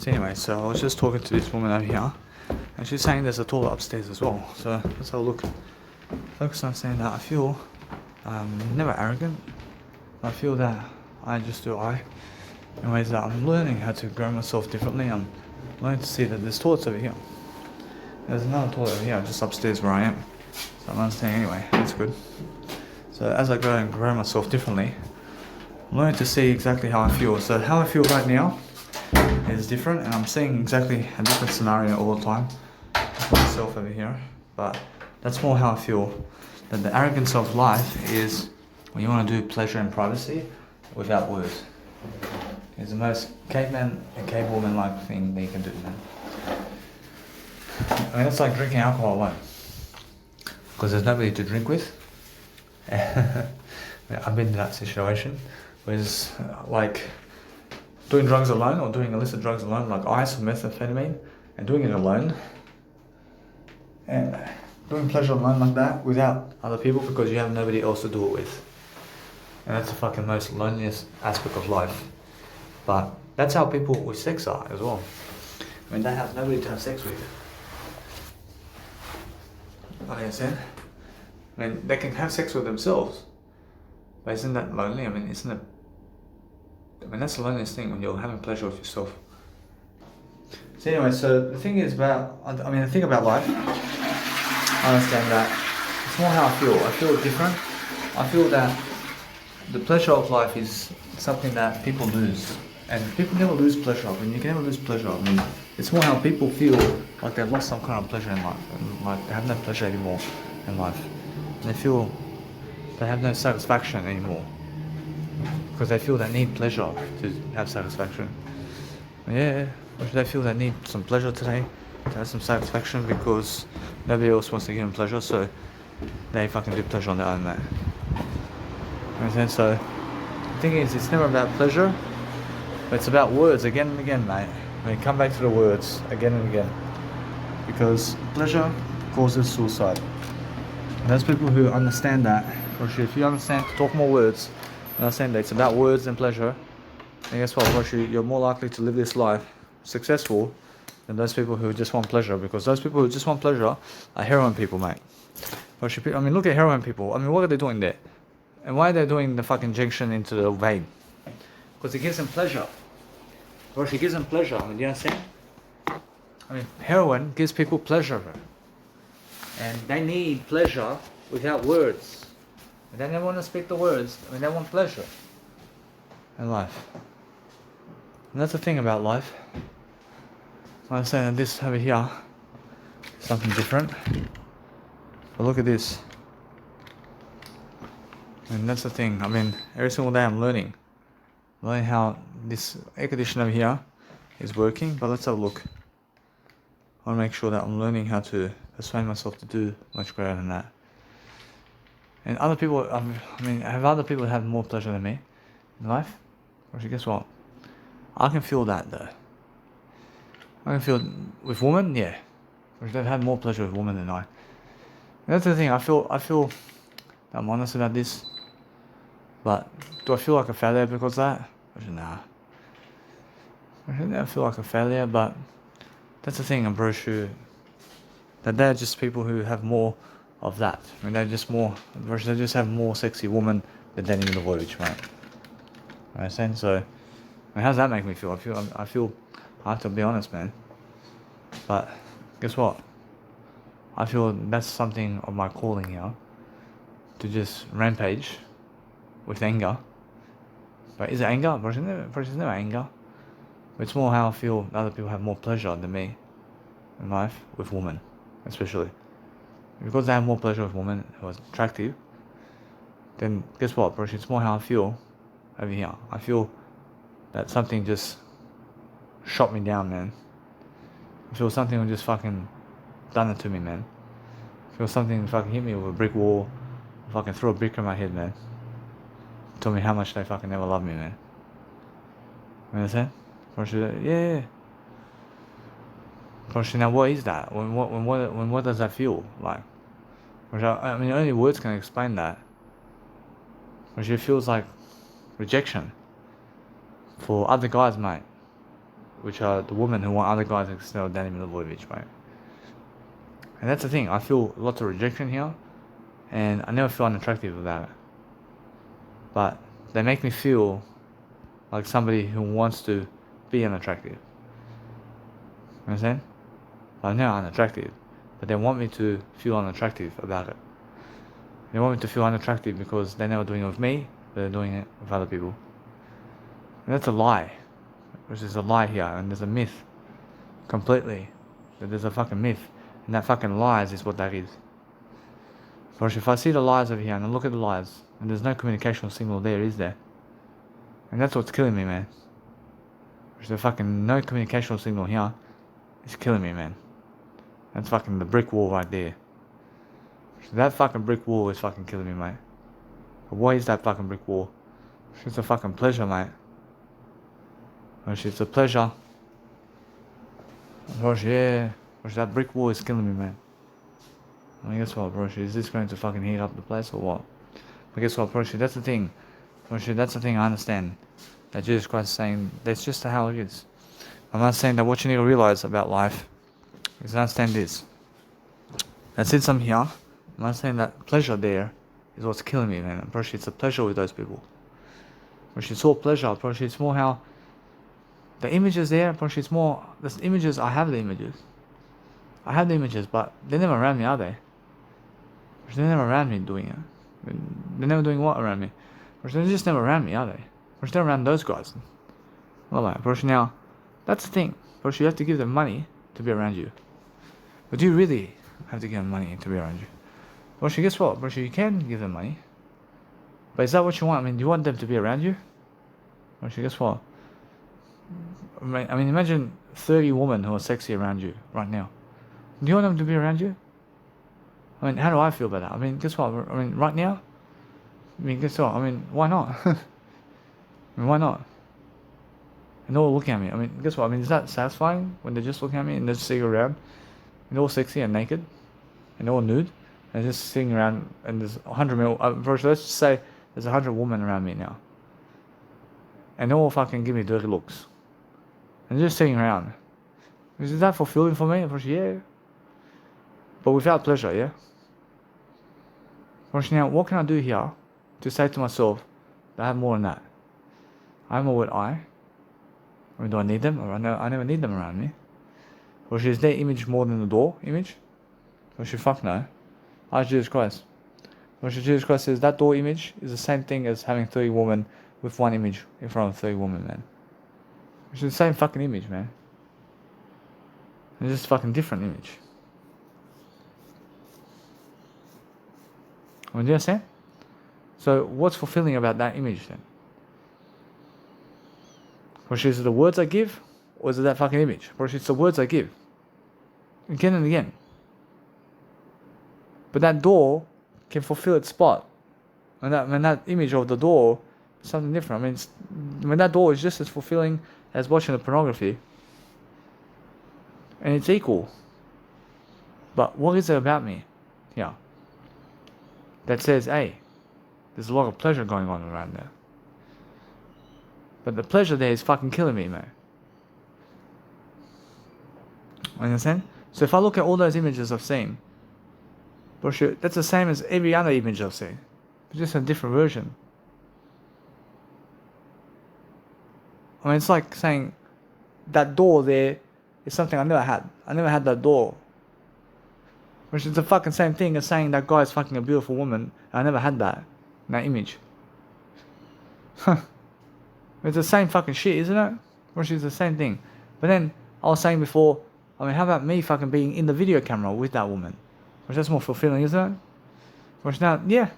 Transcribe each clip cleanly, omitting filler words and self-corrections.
So anyway, so I was just talking to this woman over here, and she's saying there's a toilet upstairs as well. So let's have a look. Focus on saying that I feel never arrogant. I feel that I just do in ways that I'm learning how to grow myself differently. I'm learning to see that there's toilets over here. There's another toilet over here, just upstairs where I am. So I'm understanding anyway, that's good. So as I grow and grow myself differently, I'm learning to see exactly how I feel. So how I feel right now is different, and I'm seeing exactly a different scenario all the time with myself over here. But that's more how I feel. That the arrogance of life is when you want to do pleasure and privacy without words. It's the most caveman and cavewoman like thing that you can do, man. I mean, it's like drinking alcohol alone. Because there's nobody to drink with. I've been in that situation. Where it's like doing drugs alone or doing illicit drugs alone, like ice or methamphetamine, and doing it alone. And doing pleasure alone like that without other people because you have nobody else to do it with. And that's the fucking most loneliest aspect of life. But that's how people with sex are as well. I mean, they have nobody to have sex with. Like I said, I mean, they can have sex with themselves. But isn't that lonely? I mean, that's the loneliest thing when you're having pleasure with yourself. So anyway, so the thing is the thing about life, I understand that it's more how I feel. I feel different. I feel that the pleasure of life is something that people lose. And people never lose pleasure. I mean, you can never lose pleasure. I mean, it's more how people feel like they've lost some kind of pleasure in life. And like they have no pleasure anymore in life. And they feel they have no satisfaction anymore. Because they feel they need pleasure to have satisfaction. Yeah, or they feel they need some pleasure today to have some satisfaction because nobody else wants to give them pleasure, so they fucking do pleasure on their own, mate. So the thing is, it's never about pleasure, but it's about words again and again, mate. I mean, come back to the words again and again. Because pleasure causes suicide. And those people who understand that, or if you understand, talk more words, understand that it's about words and pleasure, and guess what, you're more likely to live this life successful than those people who just want pleasure, because those people who just want pleasure are heroin people, mate. I mean, look at heroin people. I mean, what are they doing there? And why are they doing the fucking injection into the vein? Because it gives them pleasure. Or it gives them pleasure, I mean, do you understand? I mean, heroin gives people pleasure. And they need pleasure without words. And they don't want to speak the words, I mean, they want pleasure in life. And that's the thing about life. I'm saying that this over here is something different. But look at this. And that's the thing. I mean, every single day I'm learning how this air conditioner over here is working. But let's have a look. I want to make sure that I'm learning how to persuade myself to do much greater than that. And other people, have other people had more pleasure than me in life? Or guess what? I can feel that though. I can feel with women, yeah. They've had more pleasure with women than I. And that's the thing. I feel that I'm honest about this. But do I feel like a failure because of that? Nah. I never feel like a failure, but that's the thing. I'm pretty sure that they're just people who have more of that. I mean, they just have more sexy women than Danny Milivojevic, mate. You understand? So, I mean, how does that make me feel? I have to be honest, man. But guess what? I feel that's something of my calling here, to just rampage with anger. But is it anger? There's no anger. But it's more how I feel other people have more pleasure than me in life with women, especially. Because they have more pleasure with women who are attractive, then guess what, bro? It's more how I feel over here. I feel that something just shot me down, man. I feel something just fucking done it to me, man. I feel something fucking hit me with a brick wall, fucking threw a brick in my head, man. Told me how much they fucking never loved me, man. You understand? Yeah. Now what is that? What does that feel like? I mean, only words can explain that. It feels like rejection for other guys, mate. which are the women who want other guys instead of Danny Milivojevic, mate. And that's the thing. I feel lots of rejection here, and I never feel unattractive about it. But they make me feel like somebody who wants to be unattractive. You understand? I'm never unattractive, but they want me to feel unattractive about it. They want me to feel unattractive because they're never doing it with me, but they're doing it with other people. And that's a lie. Which is a lie here, and there's a myth. Completely. There's a fucking myth. And that fucking lies is what that is. Because if I see the lies over here and I look at the lies, and there's no communication signal there, is there? And that's what's killing me, man. There's fucking no communication signal here. It's killing me, man. That's fucking the brick wall right there. So that fucking brick wall is fucking killing me, mate. But what is that fucking brick wall? It's a fucking pleasure, mate. It's a pleasure. Yeah. That brick wall is killing me, man. I mean, guess what, bro? Is this going to fucking heat up the place or what? But guess what, bro? That's the thing. That's the thing I understand. That Jesus Christ is saying that's just how it is. I'm not saying that what you need to realize about life is understand this. That's it, I'm here. I'm not saying that pleasure there is what's killing me, man. Bro, it's a pleasure with those people. Bro, it's all pleasure. Bro, it's more how the images there, bro, it's more the images. I have the images. But they're never around me, are they? They're never around me doing it. They're never doing what around me? They're just never around me, are they? They're around those guys. Well, like, bro, now, that's the thing. Bro, you have to give them money to be around you. But do you really have to give them money to be around you? Bro, guess what? Bro, you can give them money. But is that what you want? I mean, do you want them to be around you? Bro, guess what? I mean, imagine 30 women who are sexy around you right now. Do you want them to be around you? I mean, how do I feel about that? I mean, guess what? I mean, right now? I mean, guess what? I mean, why not? I mean, why not? And they're all looking at me. I mean, guess what? I mean, is that satisfying when they're just looking at me and they're just sitting around? And they're all sexy and naked. And they're all nude. And just sitting around and there's 100 mil. Let's just say there's 100 women around me now. And they all fucking give me dirty looks. And they're just sitting around. Is that fulfilling for me? Yeah. But without pleasure, yeah? Now, what can I do here to say to myself that I have more than that? I have more with I. I mean, do I need them? Or I never need them around me. Or is their image more than the door image? Or fuck no. Ask Jesus Christ. Or Jesus Christ says that door image is the same thing as having 30 women with one image in front of 30 women, man. Which is the same fucking image, man. It's just a fucking different image. I mean, do you understand? So what's fulfilling about that image then? Which is it the words I give, or is it that fucking image? Which it's the words I give. Again and again. But that door can fulfill its spot. And that image of the door is something different. I mean, that door is just as fulfilling as watching the pornography. And it's equal. But what is it about me? Yeah. That says, hey, there's a lot of pleasure going on around there. But the pleasure there is fucking killing me, man. Understand? So if I look at all those images I've seen, that's the same as every other image I've seen. It's just a different version. I mean, it's like saying that door there is something I never had. I never had that door. Which is the fucking same thing as saying that guy is fucking a beautiful woman. I never had that in that image. It's the same fucking shit, isn't it? Which is the same thing. But then, I was saying before, I mean, how about me fucking being in the video camera with that woman? Which that's more fulfilling, isn't it? Which now, yeah.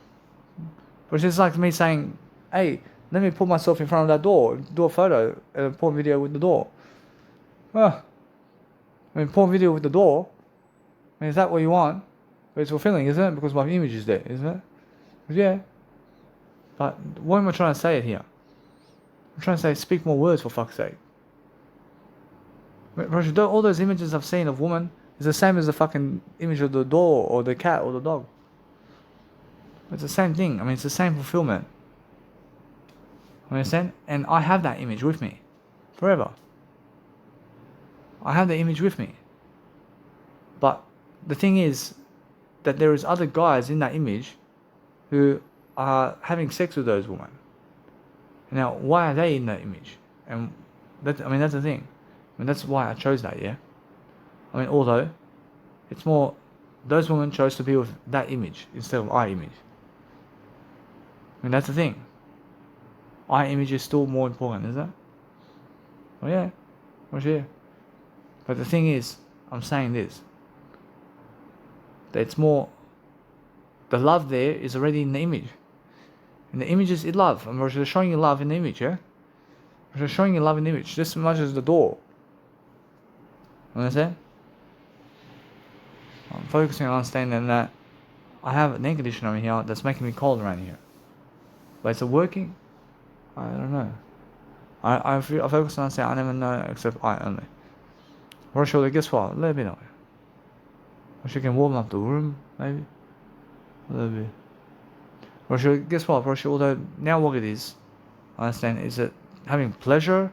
Which is like me saying, hey, let me put myself in front of that door, do a photo, and a porn video with the door. I mean, porn video with the door. I mean, is that what you want? But it's fulfilling, isn't it? Because my image is there, isn't it? But yeah. But what am I trying to say it here? I'm trying to say, speak more words for fuck's sake. Roger, all those images I've seen of women is the same as the fucking image of the door or the cat or the dog. It's the same thing. I mean, it's the same fulfillment. Understand? And I have that image with me forever. I have the image with me. But the thing is that there is other guys in that image who are having sex with those women. Now, why are they in that image? And that's the thing. That's why I chose that, yeah? Although, it's more, those women chose to be with that image instead of I image. That's the thing. I image is still more important, isn't it? Well, yeah. Well, yeah. But the thing is, I'm saying this. That it's more, the love there is already in the image. And the image is love. We're just showing you love in the image, yeah? We're just showing you love in the image, just as much as the door. Understand? I'm focusing on understanding that I have an air conditioner over here that's making me cold around here. But is it working? I don't know. I focus on saying I never know except I only. Or should I guess what? A little bit of it. Or she can warm up the room, maybe. A little bit. Or should guess what? Or although now what it is, I understand, is that having pleasure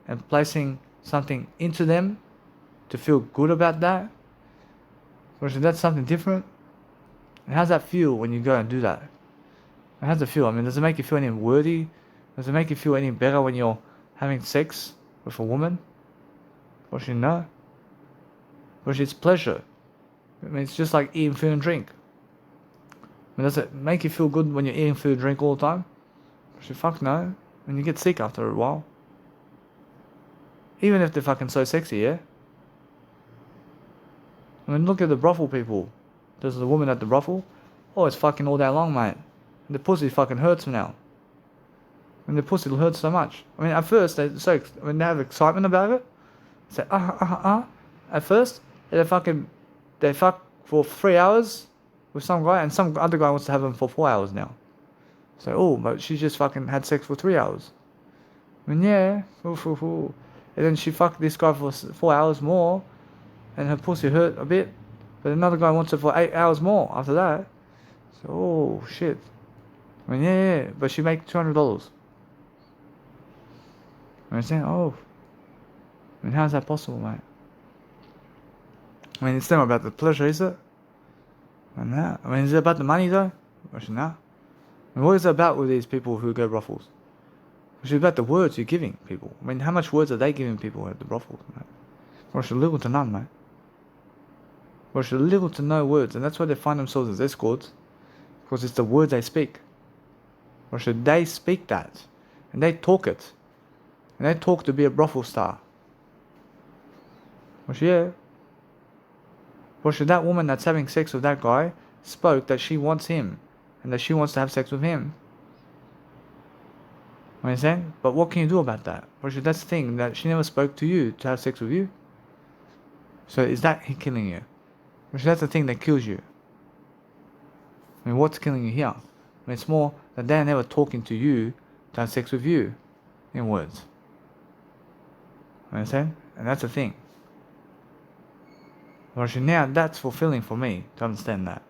and placing something into them to feel good about that. Or that's something different. And how's that feel when you go and do that? And how's it feel? Does it make you feel any worthy? Does it make you feel any better when you're having sex with a woman? Or no? Or it's pleasure. It's just like eating food and drink. Does it make you feel good when you're eating food and drink all the time? Fuck no. And you get sick after a while. Even if they're fucking so sexy, yeah? Look at the brothel people. There's a woman at the brothel. Oh, it's fucking all day long, mate. And the pussy fucking hurts now. And the pussy hurts so much. At first, they have excitement about it. Say, At first, they fuck for 3 hours with some guy, and some other guy wants to have them for 4 hours now. So, but she just fucking had sex for 3 hours. Yeah. And then she fucked this guy for 4 hours more, and her pussy hurt a bit. But another guy wants it for 8 hours more after that. So, shit. Yeah. But she make $200. Understand? How's that possible, mate? It's not about the pleasure, is it? Is it about the money, though? No. What is it about with these people who go brothels? It's about the words you're giving people. How much words are they giving people at the brothels, mate? It's little to none, mate. It's little to no words, and that's why they find themselves as escorts, because it's the words they speak. Or should they speak that, and they talk it, and they talk to be a brothel star. Or should that woman that's having sex with that guy spoke that she wants him, and that she wants to have sex with him. Understand? But what can you do about that? Or should that's the thing, that she never spoke to you to have sex with you. So is that killing you? Or should that's the thing that kills you? What's killing you here? It's more that they're never talking to you to have sex with you, in words. Understand? And that's the thing. Or should now that's fulfilling for me to understand that.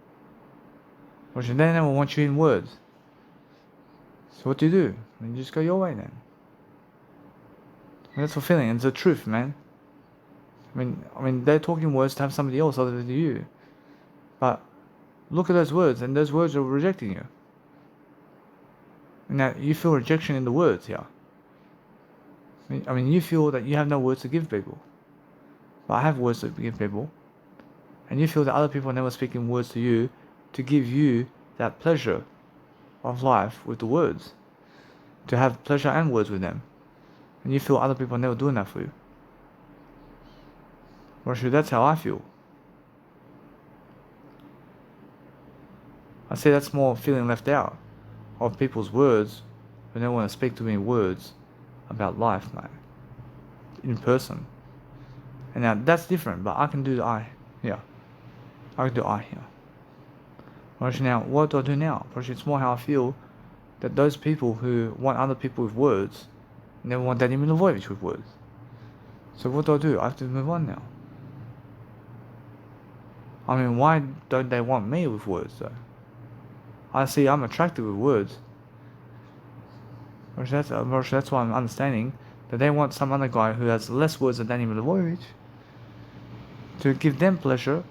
Or should they never want you in words? So what do? You just go your way then. That's fulfilling. It's the truth, man. They're talking words to have somebody else other than you. But look at those words, and those words are rejecting you. Now you feel rejection in the words here. You feel that you have no words to give people. But I have words to give people. And you feel that other people are never speaking words to you to give you that pleasure of life with the words. To have pleasure and words with them. And you feel other people are never doing that for you. Or actually, that's how I feel. I say that's more feeling left out of people's words when they want to speak to me in words about life, mate. In person. And now that's different, but I can do the I here. I can do I here. Or actually now, what do I do now? Actually, it's more how I feel that those people who want other people with words never want Danny Milivojevic with words. So what do? I have to move on now. Why don't they want me with words though? I see I'm attracted with words. That's why I'm understanding that they want some other guy who has less words than Danny Milivojevic. to give them pleasure,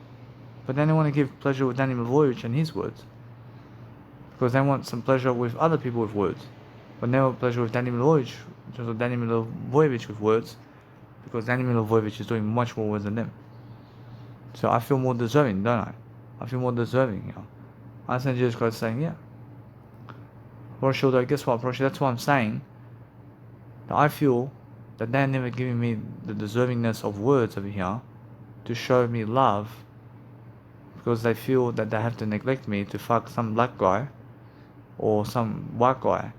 but then they want to give pleasure with Daniel Lvojevic and his words. Because they want some pleasure with other people with words. But they want pleasure with Daniel Lvojevic with words, because Daniel Lvojevic is doing much more words than them. So I feel more deserving, don't I? I feel more deserving, you know. I understand Jesus Christ saying, yeah. Roshi, guess what, Roshi? That's what I'm saying. That I feel that they're never giving me the deservingness of words over here to show me love, because they feel that they have to neglect me to fuck some black guy or some white guy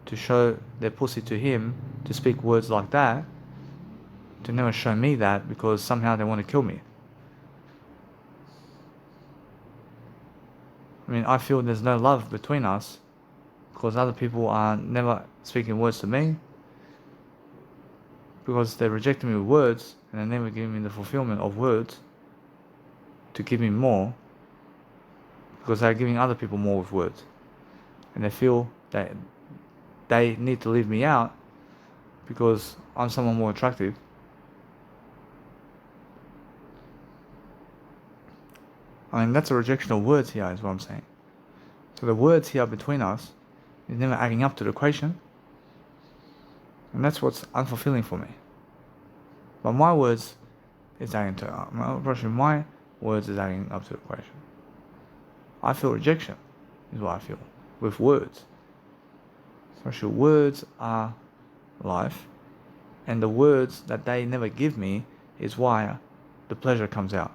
to show their pussy to him, to speak words like that, to never show me that, because somehow they want to kill me. I mean, I feel there's no love between us because other people are never speaking words to me, because they're rejecting me with words and they're never giving me the fulfillment of words to give me more, because they're giving other people more with words, and they feel that they need to leave me out because I'm someone more attractive. I mean, that's a rejection of words here, is what I'm saying. So the words here between us is never adding up to the equation, and that's what's unfulfilling for me. But my words is adding to my words is adding up to the equation. I feel rejection, is what I feel, with words. So words are life, and the words that they never give me is why the pleasure comes out.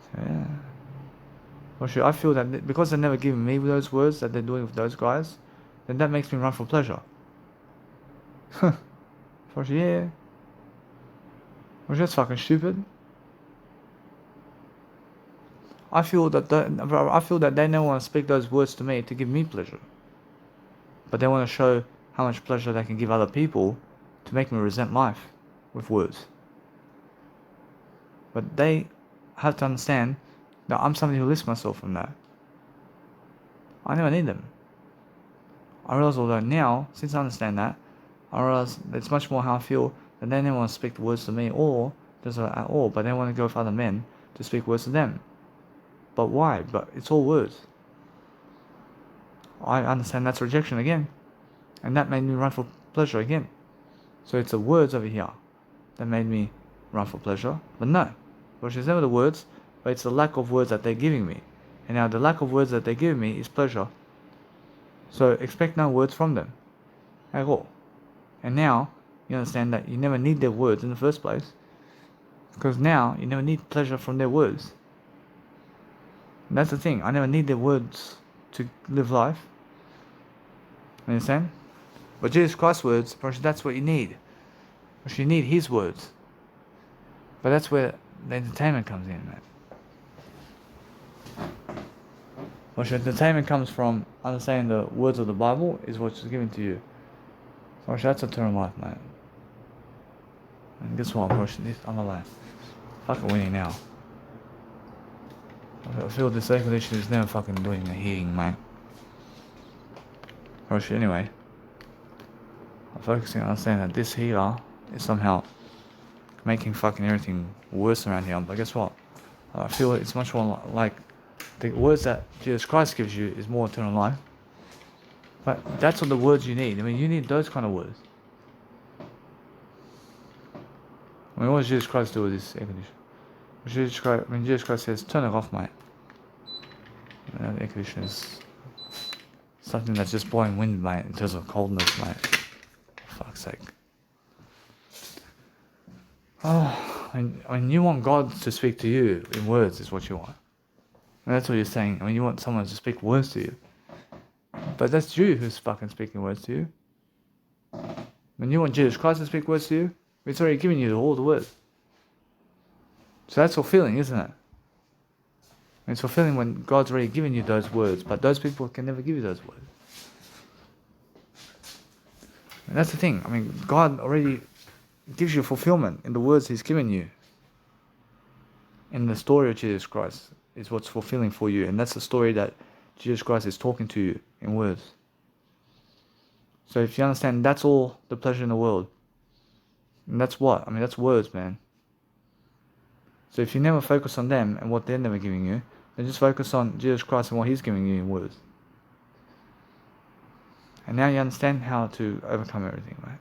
So, yeah. I feel that because they're never giving me those words that they're doing with those guys, then that makes me run for pleasure. Yeah. That's fucking stupid. I feel that they never want to speak those words to me to give me pleasure, but they want to show how much pleasure they can give other people to make me resent life with words. But they have to understand that I'm somebody who lifts myself from that. I never need them. I realize, although now, since I understand that, I realize it's much more how I feel that they never want to speak the words to me or just at all, but they want to go with other men to speak words to them. But why? But it's all words. I understand that's rejection again, and that made me run for pleasure again. So it's the words over here that made me run for pleasure, but no, which is never the words, but it's the lack of words that they're giving me. And now the lack of words that they're giving me is pleasure. So expect no words from them at all. And now you understand that you never need their words in the first place, because now you never need pleasure from their words. And that's the thing. I never need their words to live life. You understand? But Jesus Christ's words, that's what you need. You need His words. But that's where the entertainment comes in, man. Which entertainment comes from understanding the words of the Bible is what's given to you. So that's eternal life, man. And guess what, I'm alive. Fucking winning now. I feel this air conditioner is never fucking doing the heating, man. Anyway, I'm focusing on understanding that this heater is somehow making fucking everything worse around here. But guess what? I feel it's much more like the words that Jesus Christ gives you is more eternal life. But that's what the words you need. I mean, you need those kind of words. I mean, what does Jesus Christ do with this air conditioner? Jesus Christ says, turn it off, mate. The air conditioner is something that's just blowing wind, mate, in terms of coldness, mate. For fuck's sake. Oh, I mean, you want God to speak to you in words is what you want. And that's what you're saying. I mean, you want someone to speak words to you. But that's you who's fucking speaking words to you. When you want Jesus Christ to speak words to you, it's already giving you all the words. So that's fulfilling, isn't it? It's fulfilling when God's already given you those words, but those people can never give you those words. And that's the thing. I mean, God already gives you fulfillment in the words He's given you. In the story of Jesus Christ is what's fulfilling for you, and that's the story that Jesus Christ is talking to you in words. So if you understand, that's all the pleasure in the world. And that's what? I mean, that's words, man. So if you never focus on them and what they're never giving you, then just focus on Jesus Christ and what He's giving you in words. And now you understand how to overcome everything, right?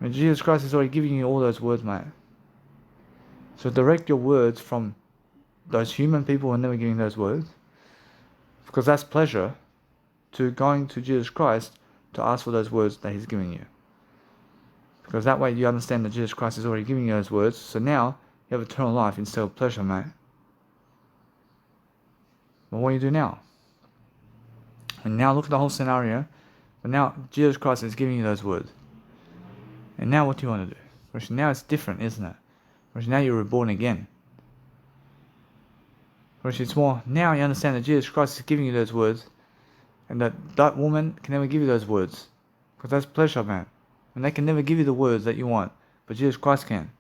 I mean, Jesus Christ is already giving you all those words, mate. So direct your words from those human people who are never giving those words, because that's pleasure, to going to Jesus Christ to ask for those words that He's giving you. Because that way you understand that Jesus Christ is already giving you those words, so now you have eternal life instead of pleasure, mate. But what do you do now? And now look at the whole scenario, but now Jesus Christ is giving you those words. And now what do you want to do? Because now it's different, isn't it? Because now you're reborn again. Because it's more, now you understand that Jesus Christ is giving you those words, and that woman can never give you those words. Because that's pleasure, man. And they can never give you the words that you want, but Jesus Christ can.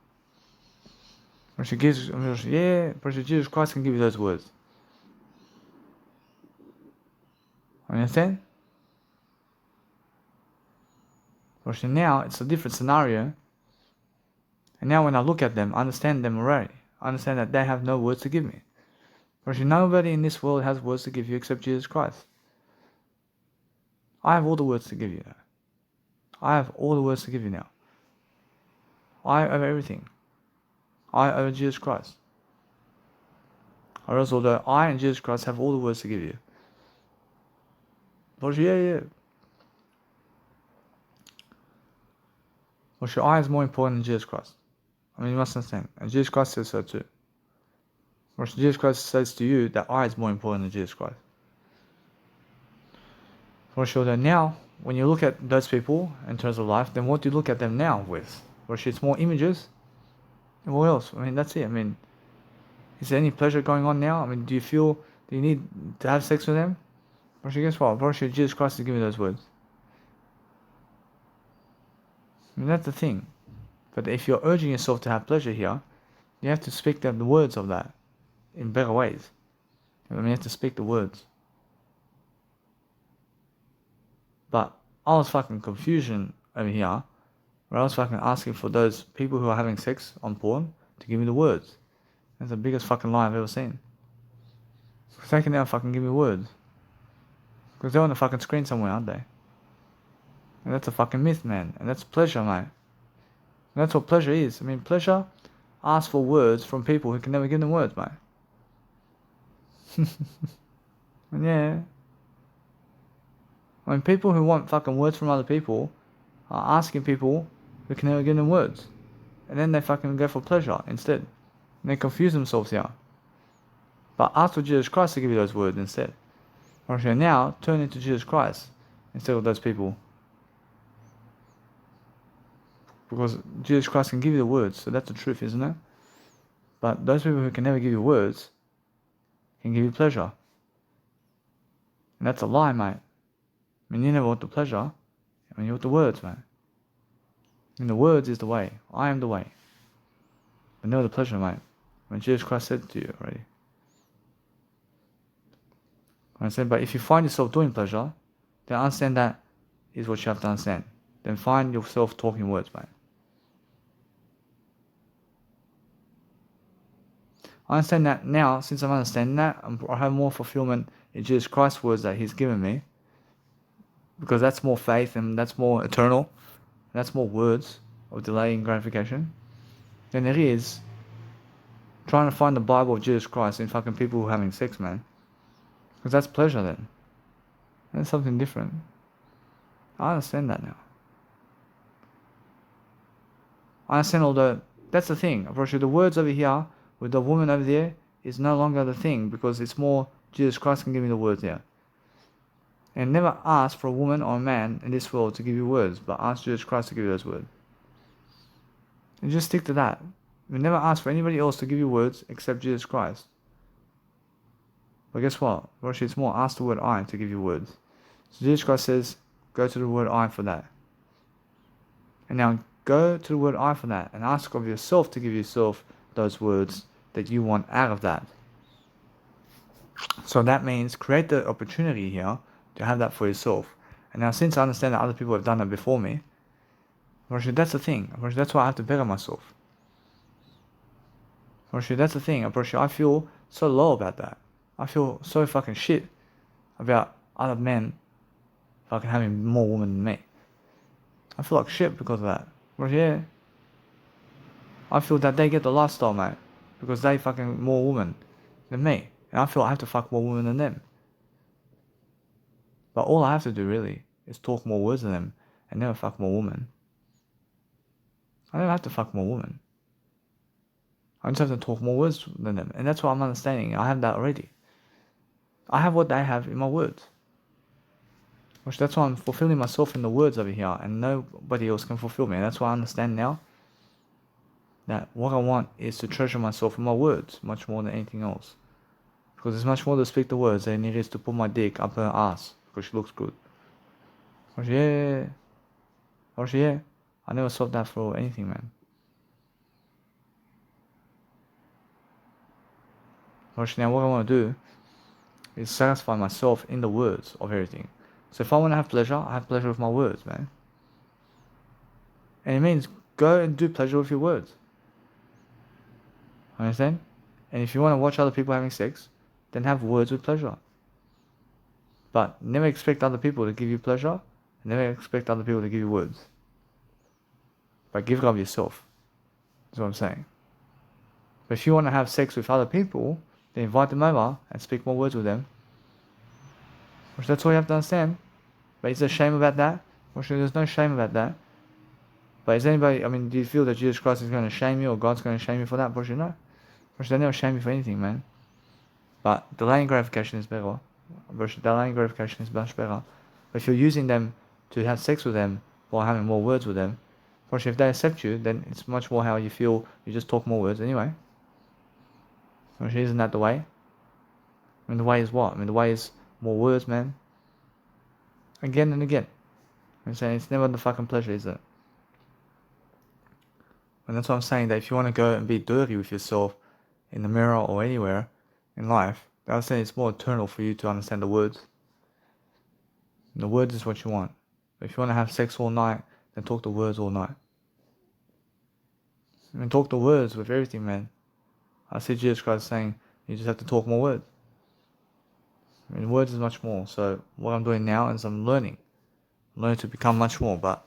Because Jesus Christ can give you those words. Understand? Because now it's a different scenario. And now when I look at them, I understand them already. I understand that they have no words to give me. Because nobody in this world has words to give you except Jesus Christ. I have all the words to give you now. I have all the words to give you now. I over everything. I over Jesus Christ. Or else, although I and Jesus Christ have all the words to give you. But yeah. But your I is more important than Jesus Christ. I mean, you must understand. And Jesus Christ says so too. Or Jesus Christ says to you that I is more important than Jesus Christ. For sure that now, when you look at those people in terms of life, then what do you look at them now with? Or it's more images? And what else? I mean, that's it. I mean, is there any pleasure going on now? I mean, do you need to have sex with them? Or guess what? Or Jesus Christ is giving those words. I mean, that's the thing. But if you're urging yourself to have pleasure here, you have to speak the words of that in better ways. I mean, you have to speak the words. But I was fucking confusion over here, where I was fucking asking for those people who are having sex on porn to give me the words. That's the biggest fucking lie I've ever seen. Because they can now fucking give me words. Because they're on the fucking screen somewhere, aren't they? And that's a fucking myth, man. And that's pleasure, mate. And that's what pleasure is. I mean, pleasure asks for words from people who can never give them words, mate. And yeah. I mean, people who want fucking words from other people are asking people who can never give them words. And then they fucking go for pleasure instead. And they confuse themselves here. But ask for Jesus Christ to give you those words instead. Or now, turn into Jesus Christ instead of those people. Because Jesus Christ can give you the words, so that's the truth, isn't it? But those people who can never give you words can give you pleasure. And that's a lie, mate. I mean, you never want the pleasure. I mean, you want the words, mate. And the words is the way. I am the way. But never the pleasure, mate. When Jesus Christ said it to you already. I said, but if you find yourself doing pleasure, then understand that is what you have to understand. Then find yourself talking words, mate. I understand that now, since I'm understanding that, I have more fulfillment in Jesus Christ's words that He's given me. Because that's more faith and that's more eternal. That's more words of delaying gratification. Than there is trying to find the Bible of Jesus Christ in fucking people who are having sex, man. Because that's pleasure then. That's something different. I understand that now. I understand, although that's the thing. Unfortunately, the words over here with the woman over there is no longer the thing, because it's more Jesus Christ can give me the words here. And never ask for a woman or a man in this world to give you words, but ask Jesus Christ to give you those words. And just stick to that. You never ask for anybody else to give you words except Jesus Christ. But guess what? Actually, it's more ask the word I to give you words. So Jesus Christ says, go to the word I for that. And now go to the word I for that and ask of yourself to give yourself those words that you want out of that. So that means create the opportunity here to have that for yourself. And now, since I understand that other people have done that before me, that's the thing. That's why I have to better myself. Bullshit, that's the thing. Bullshit, I feel so low about that. I feel so fucking shit about other men fucking having more women than me. I feel like shit because of that. But yeah, I feel that they get the lifestyle, mate, because they fucking more women than me, and I feel I have to fuck more women than them. But all I have to do really is talk more words than them and never fuck more women. I never have to fuck more women. I just have to talk more words than them, and that's what I'm understanding. I have that already. I have what they have in my words. Which that's why I'm fulfilling myself in the words over here, and nobody else can fulfill me. And that's why I understand now that what I want is to treasure myself in my words much more than anything else. Because it's much more to speak the words than it is to put my dick up her ass because she looks good. Or yeah. I never solved that for anything, man. Or now what I want to do is satisfy myself in the words of everything. So if I want to have pleasure, I have pleasure with my words, man. And it means go and do pleasure with your words. Understand? And if you want to watch other people having sex, then have words with pleasure. But never expect other people to give you pleasure, and never expect other people to give you words. But give it of yourself. That's what I'm saying. But if you want to have sex with other people, then invite them over and speak more words with them. Which that's all you have to understand. But is there shame about that? Which there's no shame about that. But is anybody, do you feel that Jesus Christ is going to shame you or God's going to shame you for that? Which no. Which they never shame you for anything, man. But delaying gratification is better. Delaying gratification is much better. But if you're using them to have sex with them while having more words with them, which if they accept you, then it's much more how you feel. You just talk more words anyway. Which isn't that the way? The way is what? The way is more words, man. Again and again. I'm saying it's never the fucking pleasure, is it? And that's what I'm saying, that if you want to go and be dirty with yourself in the mirror or anywhere in life, I would say it's more eternal for you to understand the words. And the words is what you want. But if you want to have sex all night, then talk the words all night. Talk the words with everything, man. I see Jesus Christ saying, you just have to talk more words. Words is much more. So what I'm doing now is I'm learning. Learn to become much more, but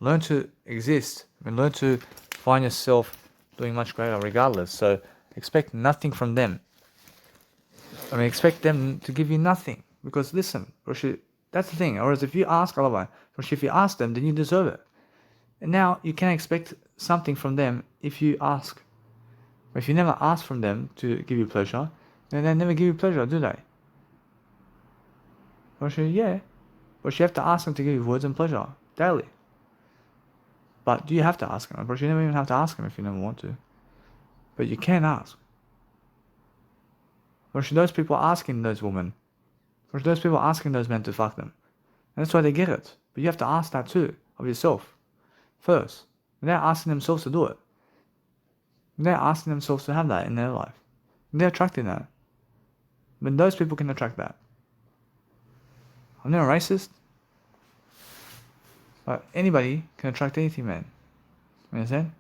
learn to exist. Learn to find yourself doing much greater regardless. So expect nothing from them. Expect them to give you nothing. Because listen, that's the thing. Or if you ask otherwise, if you ask them, then you deserve it. And now you can expect something from them if you ask. But if you never ask from them to give you pleasure, then they never give you pleasure, do they? Yeah. But you have to ask them to give you words and pleasure daily. But do you have to ask them? But you never even have to ask them if you never want to. But you can ask. Or should those people asking those women? Or should those people asking those men to fuck them? And that's why they get it. But you have to ask that too, of yourself. First. And they're asking themselves to do it. And they're asking themselves to have that in their life. And they're attracting that. But those people can attract that. I'm not a racist. But anybody can attract anything, man. You understand?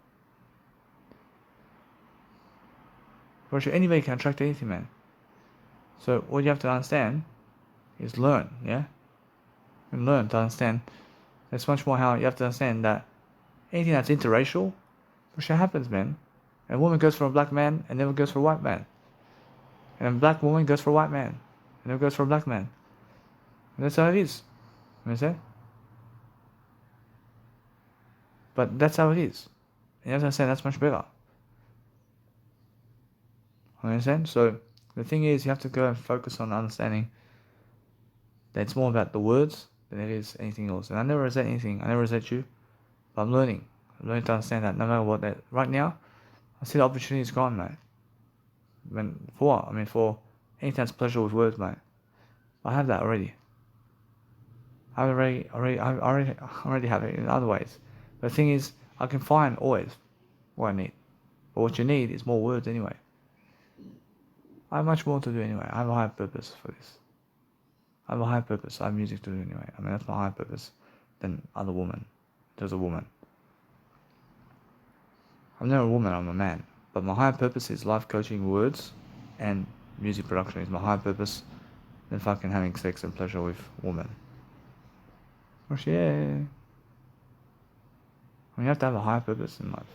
For sure, anybody can attract anything, man. So what you have to understand is learn, yeah? And learn to understand. It's much more how you have to understand that anything that's interracial, for sure happens, man. A woman goes for a black man and never goes for a white man. And a black woman goes for a white man and never goes for a black man. And that's how it is. You understand? But that's how it is. And you have to understand that's much better. You understand? So the thing is, you have to go and focus on understanding that it's more about the words than it is anything else. And I never resent anything. I never resent you. But I'm learning. I'm learning to understand that no matter what that. Right now, I see the opportunity is gone, mate. For what? For anything that's pleasure with words, mate. I have that already. I already have it in other ways. But the thing is, I can find always what I need. But what you need is more words anyway. I have much more to do anyway. I have a higher purpose for this. I have a higher purpose. I have music to do anyway. That's my higher purpose than other woman. There's a woman. I'm not a woman, I'm a man. But my higher purpose is life coaching, words, and music production is my higher purpose than fucking having sex and pleasure with women. Gosh, yeah. You have to have a higher purpose in life.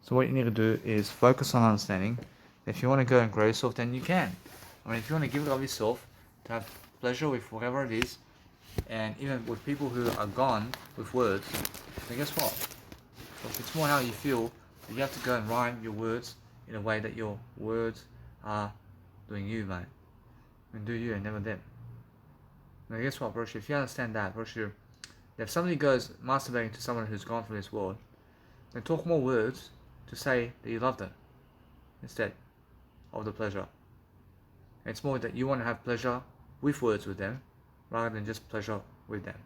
So what you need to do is focus on understanding. If you want to go and grow yourself, then you can. I mean, if you want to give it of yourself to have pleasure with whatever it is, and even with people who are gone with words, then guess what? If it's more how you feel, you have to go and rhyme your words in a way that your words are doing you, mate. I mean, do you and never them. Now guess what, bro? If you understand that, bro, if somebody goes masturbating to someone who's gone from this world, then talk more words to say that you love them instead of the pleasure. It's more that you want to have pleasure with words with them rather than just pleasure with them.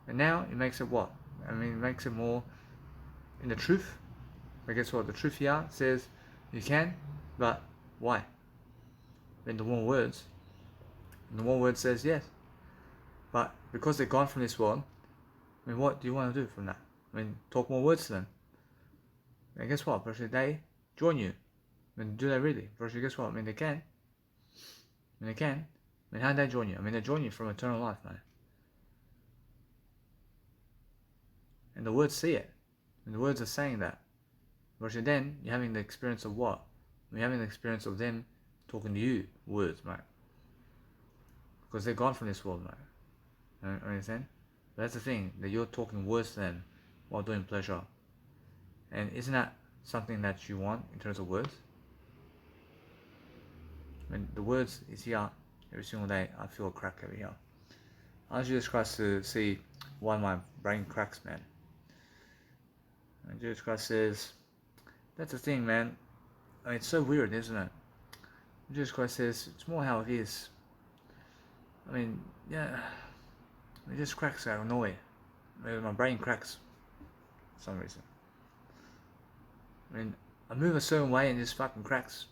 And now it makes it what? I mean, it makes it more in the truth. But guess what? The truth here says you can, but why? In the one words, says yes. But because they're gone from this world, I mean, what do you want to do from that? I mean, talk more words to them. And guess what? Virtually they join you. I mean, do they really? Virtually, guess what? I mean, they can. I mean, they can. I mean, how do they join you? I mean, they join you from eternal life, man. And the words see it. And the words are saying that. Virtually then, you're having the experience of what? You're having the experience of them talking to you, words, mate. Because they're gone from this world, mate. You understand? But that's the thing, that you're talking words to them while doing pleasure. And isn't that something that you want in terms of words? I mean, the words is here every single day. I feel a crack over here. I want Jesus Christ to see why my brain cracks, man. And Jesus Christ says, that's the thing, man. I mean, it's so weird, isn't it? Jesus Christ says, it's more how it is. I mean, yeah, it just cracks out of nowhere. My brain cracks for some reason. I mean, I move a certain way and it just fucking cracks.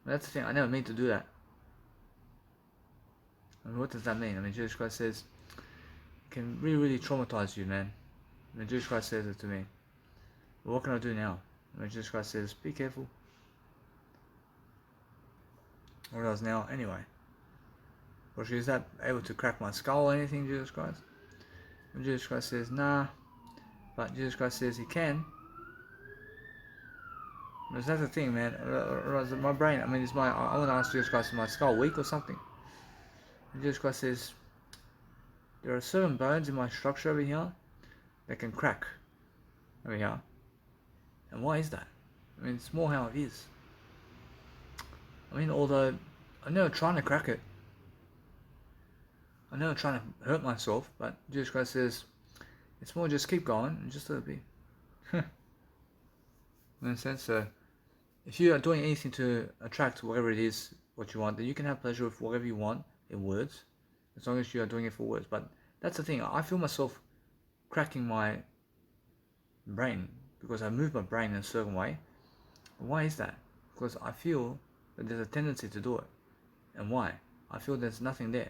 But that's the thing, I never mean to do that. I mean, what does that mean? I mean, Jesus Christ says, it can really, really traumatize you, man. I mean, Jesus Christ says it to me. But what can I do now? I mean, Jesus Christ says, be careful. What else now? Anyway. Or is that able to crack my skull or anything, Jesus Christ? And Jesus Christ says, nah. But Jesus Christ says he can. But that's the thing, man. My brain, I mean, I want to ask Jesus Christ, is my skull weak or something? And Jesus Christ says, there are certain bones in my structure over here that can crack over here. And why is that? I mean, it's more how it is. I mean, although I'm never trying to crack it. I'm never trying to hurt myself, but Jesus Christ says, it's more just keep going and just let it be. In a sense, so if you are doing anything to attract whatever it is, what you want, then you can have pleasure with whatever you want in words, as long as you are doing it for words. But that's the thing, I feel myself cracking my brain because I move my brain in a certain way. Why is that? Because I feel that there's a tendency to do it. And why? I feel there's nothing there.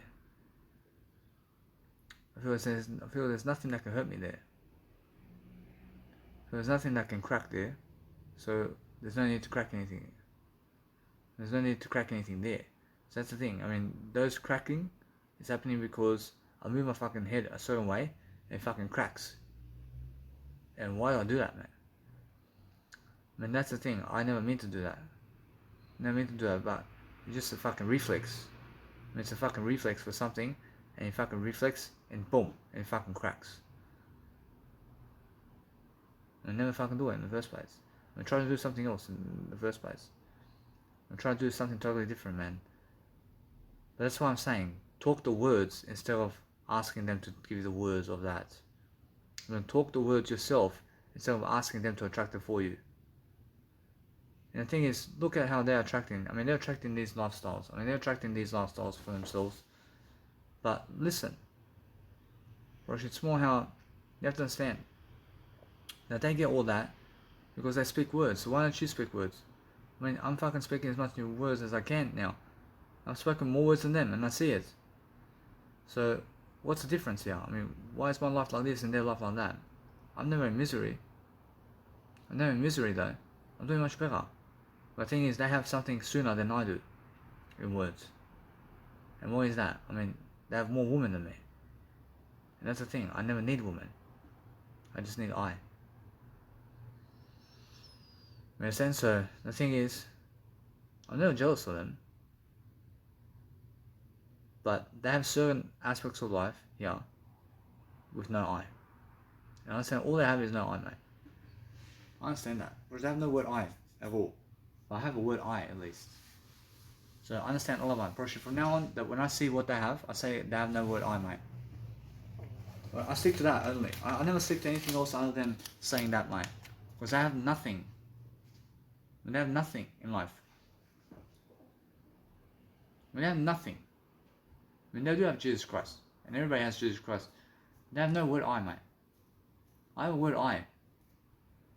I feel there's nothing that can hurt me there. So there's nothing that can crack there. So there's no need to crack anything. There's no need to crack anything there. So that's the thing. I mean, those cracking is happening because I move my fucking head a certain way and it fucking cracks. And why do I do that, man? I mean, that's the thing. I never mean to do that. Never mean to do that, but it's just a fucking reflex. I mean, it's a fucking reflex for something, and you fucking reflex, and boom, and it fucking cracks. I never fucking do it in the first place. I'm trying to do something else in the first place. I'm trying to do something totally different, man. But that's why I'm saying, talk the words instead of asking them to give you the words of that. I mean, talk the words yourself instead of asking them to attract it for you. And the thing is, look at how they're attracting. I mean, they're attracting these lifestyles. I mean, they're attracting these lifestyles for themselves. But listen, Rosh, it's more how you have to understand that they get all that because they speak words. So why don't you speak words? I mean, I'm fucking speaking as much words as I can now. I've spoken more words than them, and I see it. So what's the difference here? I mean, why is my life like this and their life like that? I'm never in misery. they're in misery though. I'm doing much better. But the thing is, they have something sooner than I do in words. And what is that? I mean, they have more women than me. And that's the thing, I never need women. I just need I. Make sense? So the thing is, I'm never jealous of them. But they have certain aspects of life here with no I. And I understand all they have is no I, mate. I understand that. Whereas they have no word I at all. But I have a word I at least. So I understand all of that. But from now on, that when I see what they have, I say they have no word I, mate. But I stick to that only. I never stick to anything else other than saying that, mate. Because they have nothing. They have nothing in life. They have nothing. I mean, they do have Jesus Christ. And everybody has Jesus Christ. They have no word I, mate. I have a word I.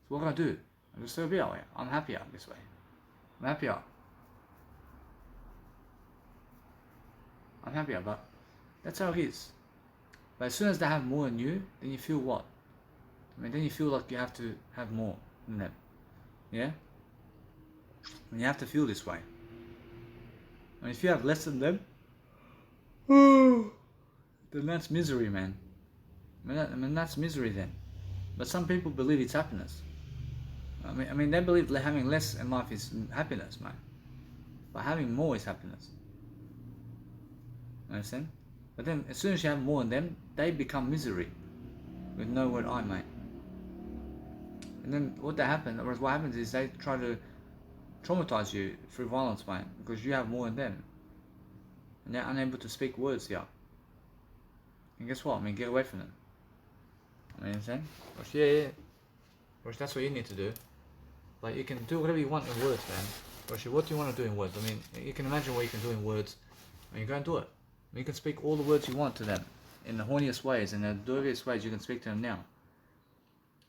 So what can I do? I just still be that way. I'm happier this way. I'm happier. I'm happier, but that's how it is. But as soon as they have more than you, then you feel what? I mean, then you feel like you have to have more than them. Yeah? And you have to feel this way. And if you have less than them, then that's misery, man. I mean, that's misery then. But some people believe it's happiness. I mean, they believe having less in life is happiness, man. But having more is happiness. Understand? But then, as soon as you have more than them, they become misery. With no word I, mate. And then what happens is they try to traumatize you through violence, mate. Because you have more than them. And they're unable to speak words here. And guess what? I mean, get away from them. You know what I'm saying? Which, yeah. Which, that's what you need to do. Like, you can do whatever you want in words, man. Which, what do you want to do in words? I mean, you can imagine what you can do in words. And you go and do it. I mean, you can speak all the words you want to them. In the horniest ways, in the dirtiest ways, you can speak to them now.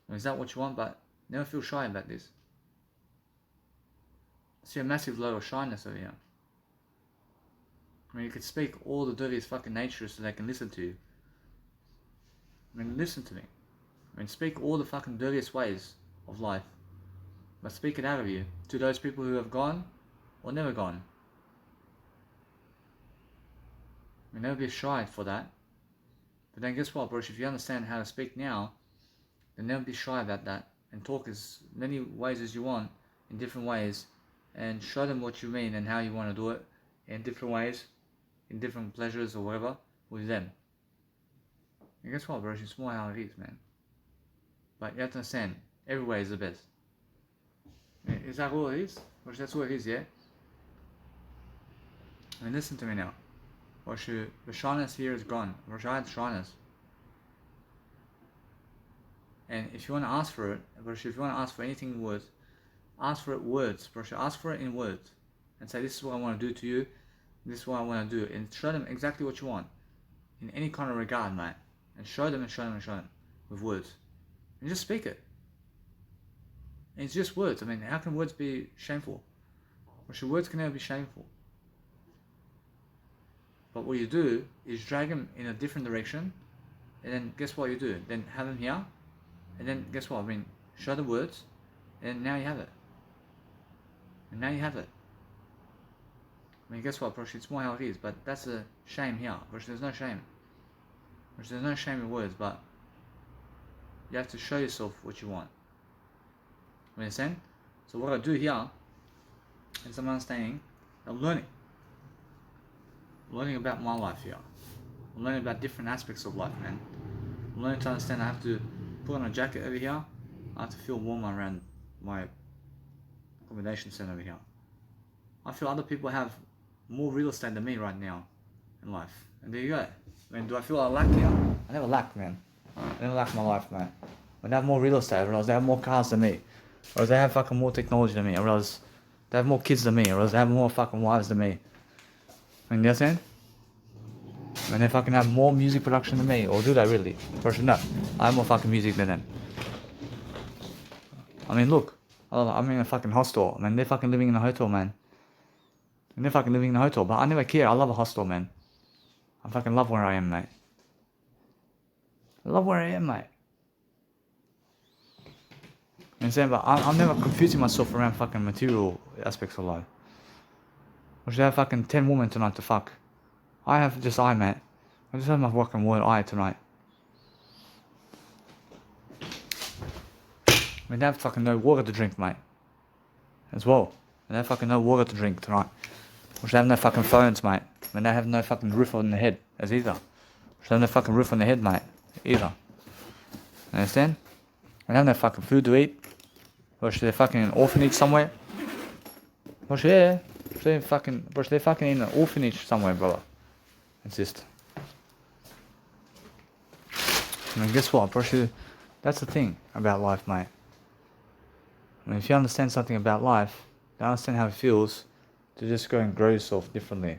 And is that what you want? But never feel shy about this. I see a massive load of shyness over here. I mean, you could speak all the dirtiest fucking natures so they can listen to you. I mean, listen to me. I mean, speak all the fucking dirtiest ways of life. But speak it out of you to those people who have gone or never gone. I mean, never be shy for that. But then guess what, bro? If you understand how to speak now, then never be shy about that. And talk as many ways as you want, in different ways. And show them what you mean and how you want to do it in different ways, in different pleasures or whatever, with them. And guess what, bro? It's more how it is, man. But you have to understand, every way is the best. Is that all it is? Or that's all it is, yeah? I mean, listen to me now. The shyness here is gone. I had shyness. And if you want to ask for it, if you want to ask for anything in words, ask for it words. Ask for it in words. And say, this is what I want to do to you. This is what I want to do. And show them exactly what you want. In any kind of regard, mate. And show them and show them and show them. With words. And just speak it. And it's just words. I mean, how can words be shameful? Words can never be shameful. But what you do is drag them in a different direction, and then guess what you do? Then have them here, and then guess what? I mean, show the words, and now you have it. And now you have it. I mean, guess what, bro? It's more how it is, but that's a shame here. Bro, there's no shame. There's no shame in words, but you have to show yourself what you want. You understand? So what I do here is I'm understanding, I'm learning. Learning about my life here. I'm learning about different aspects of life, man. I'm learning to understand I have to put on a jacket over here. I have to feel warm around my accommodation center over here. I feel other people have more real estate than me right now in life. And there you go. I mean, do I feel I lack here? I never lack, man. I never lack my life, man. When they have more real estate, I realize they have more cars than me. Or they have fucking more technology than me. I realize they have more kids than me. Or they have more fucking wives than me. You understand? And they fucking have more music production than me, or do they really? Person, no. I have more fucking music than them. I mean, look. I'm in a fucking hostel. Man, they're fucking living in a hotel, man. And they're fucking living in a hotel, but I never care. I love a hostel, man. I fucking love where I am, mate. I love where I am, mate. I'm saying, but I'm never confusing myself around fucking material aspects of life. Or should I have fucking 10 women tonight to fuck? I have just I, mate. I just have my fucking word I tonight. I mean, they have fucking no water to drink, mate. As well. And they have fucking no water to drink tonight. Or should I have no fucking phones, mate. And they have no fucking roof on their head as either. Should I have no fucking roof on their head, mate. Either. Understand? I have no fucking food to eat. Or should they fucking in an orphanage somewhere? Or should they fucking in an orphanage somewhere, brother. It's just. I mean, guess what, bro? That's the thing about life, mate. I mean, if you understand something about life, you understand how it feels to just go and grow yourself differently.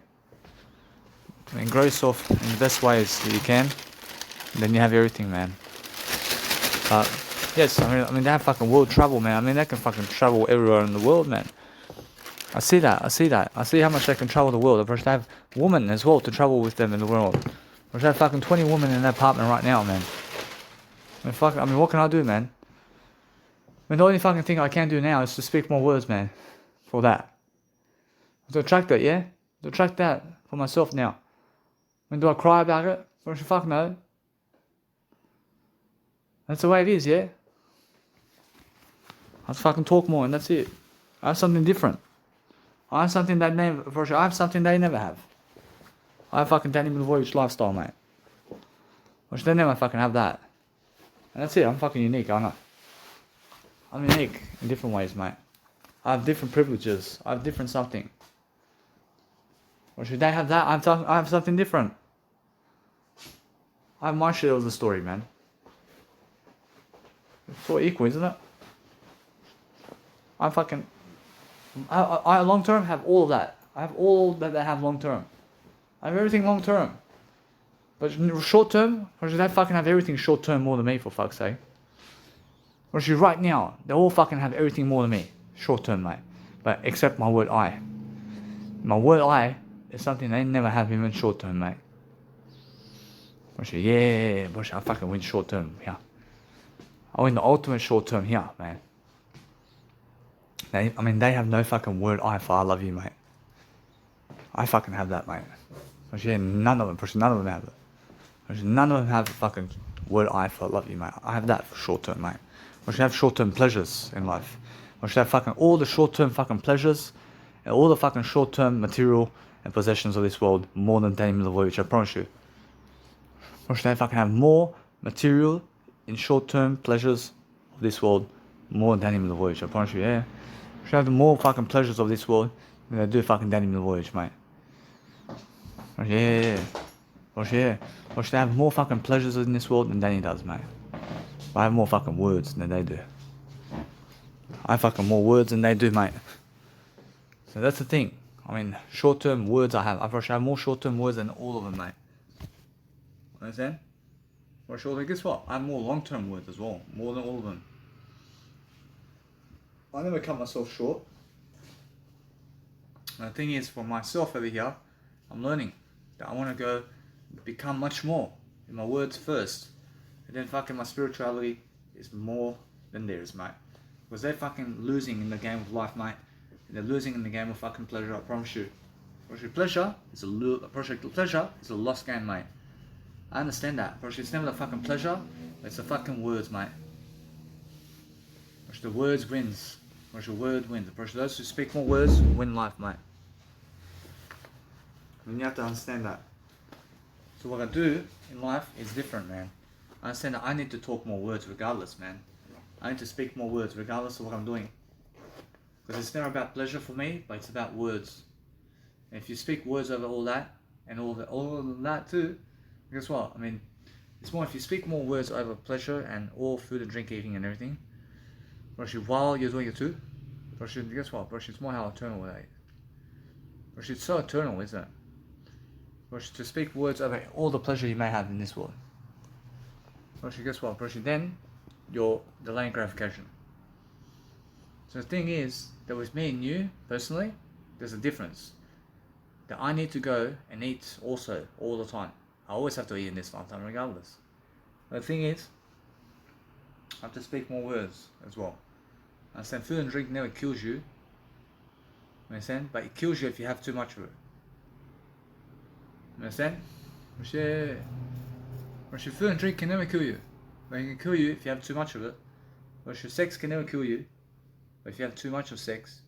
I mean, grow yourself in the best ways that you can, and then you have everything, man. But yes, I mean, they have fucking world travel, man. I mean, they can fucking travel everywhere in the world, man. I see that. I see how much they can travel the world. They have women as well to travel with them in the world. They have fucking 20 women in their apartment right now, man. I mean, what can I do, man? I mean, the only fucking thing I can do now is to speak more words, man. For that. To attract that, yeah? To attract that for myself now. I mean, do I cry about it? Or fuck no. That's the way it is, yeah? I just fucking talk more and that's it. I have something different. I have something they never, for sure. I have something they never have. I have fucking Danny Milivojevic lifestyle, mate. Which they never fucking have that. And that's it. I'm fucking unique, aren't I? I'm unique in different ways, mate. I have different privileges. I have different something. Or should they have that? I have something different. I have my share of the story, man. It's all equal, isn't it? I long term have all of that. I have all that they have long term. I have everything long term. But short term, or should they fucking have everything short term more than me, for fuck's sake? Or should right now, they all fucking have everything more than me. Short term, mate. But except my word I. My word I is something they never have even short term, mate. Or should, I fucking win short term here. I win the ultimate short term here, man. They have no fucking word I for I love you, mate. I fucking have that, mate. Actually, none of them have it. Actually, none of them have fucking word I for I love you, mate. I have that for short term, mate. I should have short term pleasures in life. I should have fucking all the short term fucking pleasures and all the fucking short term material and possessions of this world more than Danny Milivojevic, I promise you. Or should I fucking have more material in short term pleasures of this world more than Danny Milivojevic, I promise you, yeah. Should I have more fucking pleasures of this world than I do fucking Danny Milivojevic, mate. Yeah. Or should I have more fucking pleasures in this world than Danny does, mate. I have more fucking words than they do. I have fucking more words than they do, mate. So that's the thing. I mean, short-term words I have more short-term words than all of them, mate. Understand? For sure, guess what? I have more long-term words as well. More than all of them. I never cut myself short. And the thing is, for myself over here, I'm learning that I want to go become much more in my words first. And then fucking my spirituality is more than theirs, mate. Because they're fucking losing in the game of life, mate. And they're losing in the game of fucking pleasure, I promise you. Pleasure is a lost game, mate. I understand that. It's never the fucking pleasure, it's the fucking words, mate. The words wins. Your word wins. Those who speak more words win life, mate. And you have to understand that. So what I do in life is different, man. I understand that I need to talk more words regardless, man. I need to speak more words regardless of what I'm doing. Because it's never about pleasure for me, but it's about words. And if you speak words over all that, and all of that too, guess what? I mean, it's more if you speak more words over pleasure and all food and drink eating and everything, while you're doing it too, guess what? It's more how eternal it is. It's so eternal, isn't it? To speak words over all the pleasure you may have in this world. Guess what? Then you're delaying gratification. So the thing is that with me and you personally, there's a difference. That I need to go and eat also all the time. I always have to eat in this lifetime regardless. The thing is, I have to speak more words as well. Understand? Food and drink never kills you. Understand? But it kills you if you have too much of it. Understand? Food and drink can never kill you. But it can kill you if you have too much of it. Sex can never kill you. But if you have too much of sex,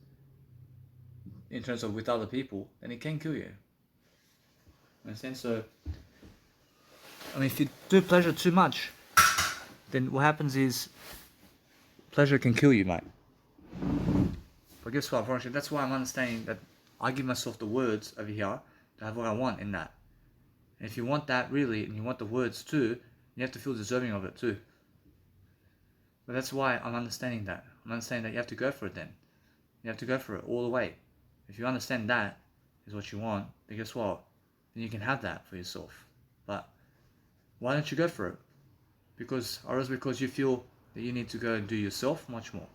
in terms of with other people, then it can kill you. Understand? So, I mean, if you do pleasure too much, then what happens is pleasure can kill you, mate. But guess what, Francis? That's why I'm understanding that I give myself the words over here to have what I want in that. And if you want that really, and you want the words too, you have to feel deserving of it too. But that's why I'm understanding that. I'm understanding that you have to go for it then. You have to go for it all the way. If you understand that is what you want, then guess what? Then you can have that for yourself. But why don't you go for it? Because you feel that you need to go and do yourself much more.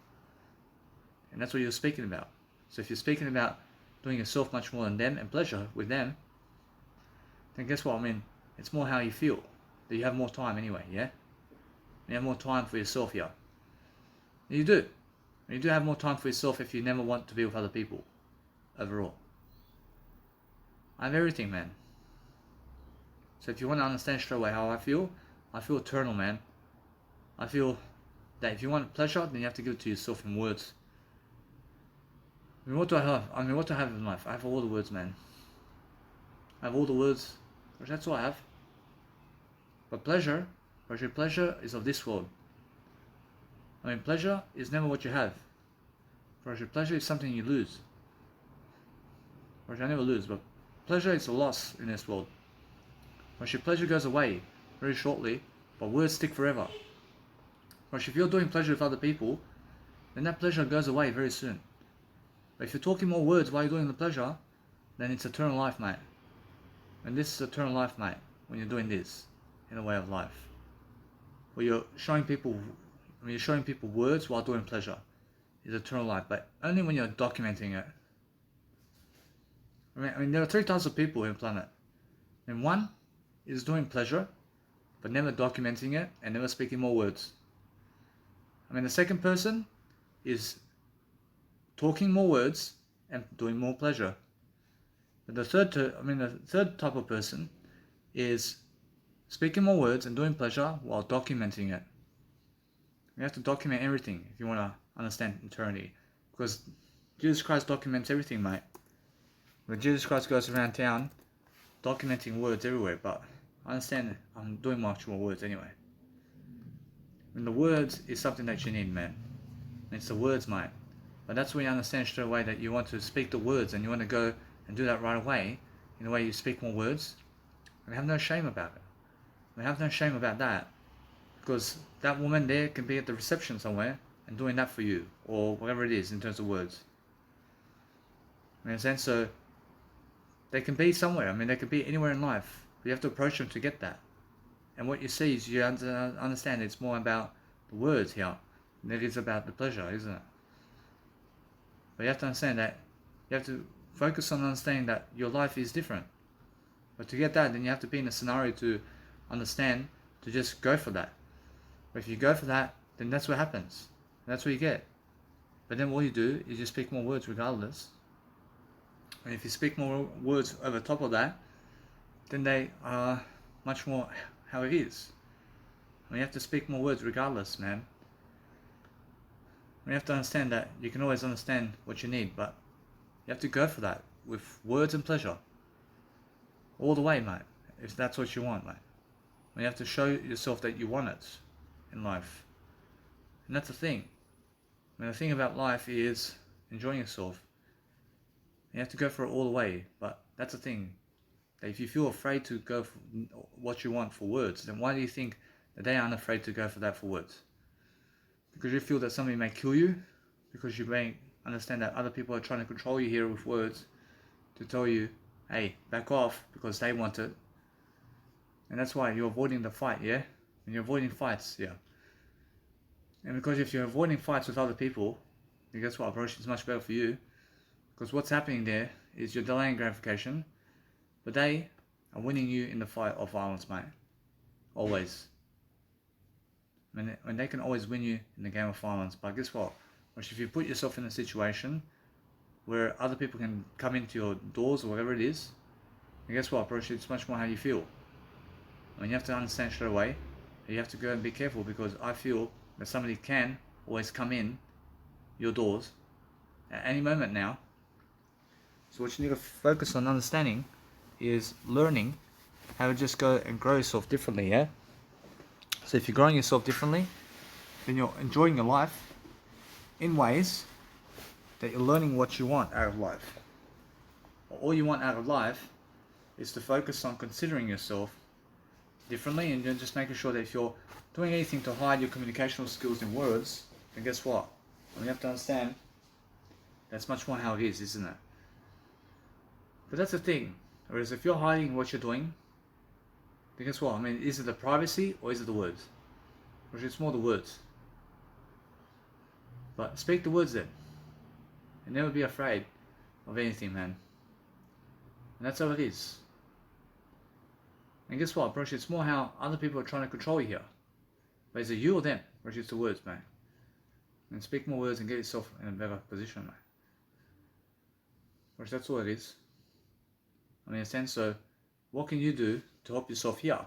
And that's what you're speaking about. So if you're speaking about doing yourself much more than them and pleasure with them, then guess what? I mean, it's more how you feel. That you have more time anyway, yeah? You have more time for yourself here. And you do. And you do have more time for yourself if you never want to be with other people. Overall. I have everything, man. So if you want to understand straight away how I feel eternal, man. I feel that if you want pleasure, then you have to give it to yourself in words. I mean, what do I have? What do I have in life? I have all the words, man. I have all the words. That's all I have. But pleasure is of this world. I mean, pleasure is never what you have. Pleasure is something you lose. I never lose, but pleasure is a loss in this world. Pleasure goes away very shortly, but words stick forever. If you're doing pleasure with other people, then that pleasure goes away very soon. But if you're talking more words while you're doing the pleasure, then it's eternal life, mate. And this is eternal life, mate, when you're doing this in a way of life. Where you're showing people words while doing pleasure is eternal life, but only when you're documenting it. I mean, there are 3 types of people in the planet. And one is doing pleasure, but never documenting it and never speaking more words. I mean, the second person is talking more words and doing more pleasure. But the third type of person is speaking more words and doing pleasure while documenting it. You have to document everything if you want to understand eternity. Because Jesus Christ documents everything, mate. When Jesus Christ goes around town documenting words everywhere, but I understand I'm doing much more words anyway. And the words is something that you need, man. It's the words, mate. But that's when you understand straight away that you want to speak the words and you want to go and do that right away in the way you speak more words. And have no shame about it. I have no shame about that. Because that woman there can be at the reception somewhere and doing that for you. Or whatever it is in terms of words. You understand? So they can be somewhere. I mean, they can be anywhere in life. But you have to approach them to get that. And what you see is you understand it's more about the words here than it is about the pleasure, isn't it? But you have to understand that you have to focus on understanding that your life is different. But to get that, then you have to be in a scenario to understand, to just go for that. But if you go for that, then that's what happens. That's what you get. But then what you do is you speak more words regardless. And if you speak more words over top of that, then they are much more how it is. And you have to speak more words regardless, man. You have to understand that you can always understand what you need, but you have to go for that with words and pleasure. All the way, mate. If that's what you want, mate. You have to show yourself that you want it in life. And that's the thing. I mean, the thing about life is enjoying yourself. You have to go for it all the way, but that's the thing. That if you feel afraid to go for what you want for words, then why do you think that they aren't afraid to go for that for words? Because you feel that somebody may kill you, because you may understand that other people are trying to control you here with words to tell you, hey, back off, because they want it. And that's why you're avoiding the fight, yeah? And you're avoiding fights, yeah. And because if you're avoiding fights with other people, then guess what? Approach is much better for you. Because what's happening there is you're delaying gratification, but they are winning you in the fight of violence, mate. Always. When they can always win you in the game of violence, but guess what? Or if you put yourself in a situation where other people can come into your doors or whatever it is, and guess what, bro? It's much more how you feel. I mean, you have to understand straight away. You have to go and be careful, because I feel that somebody can always come in your doors at any moment now. So what you need to focus on understanding is learning how to just go and grow yourself differently, yeah? So if you're growing yourself differently, then you're enjoying your life in ways that you're learning what you want out of life. All you want out of life is to focus on considering yourself differently, and you're just making sure that if you're doing anything to hide your communicational skills in words, then guess what? You have to understand that's much more how it is, isn't it? But that's the thing. Whereas if you're hiding what you're doing, then guess what? I mean, is it the privacy or is it the words? Or it's more the words. But speak the words then. And never be afraid of anything, man. And that's how it is. And guess what, bro? It's more how other people are trying to control you here. But is it you or them? Or it's the words, man. And speak more words and get yourself in a better position, man. Or that's all it is. I mean, in a sense, so what can you do to help yourself here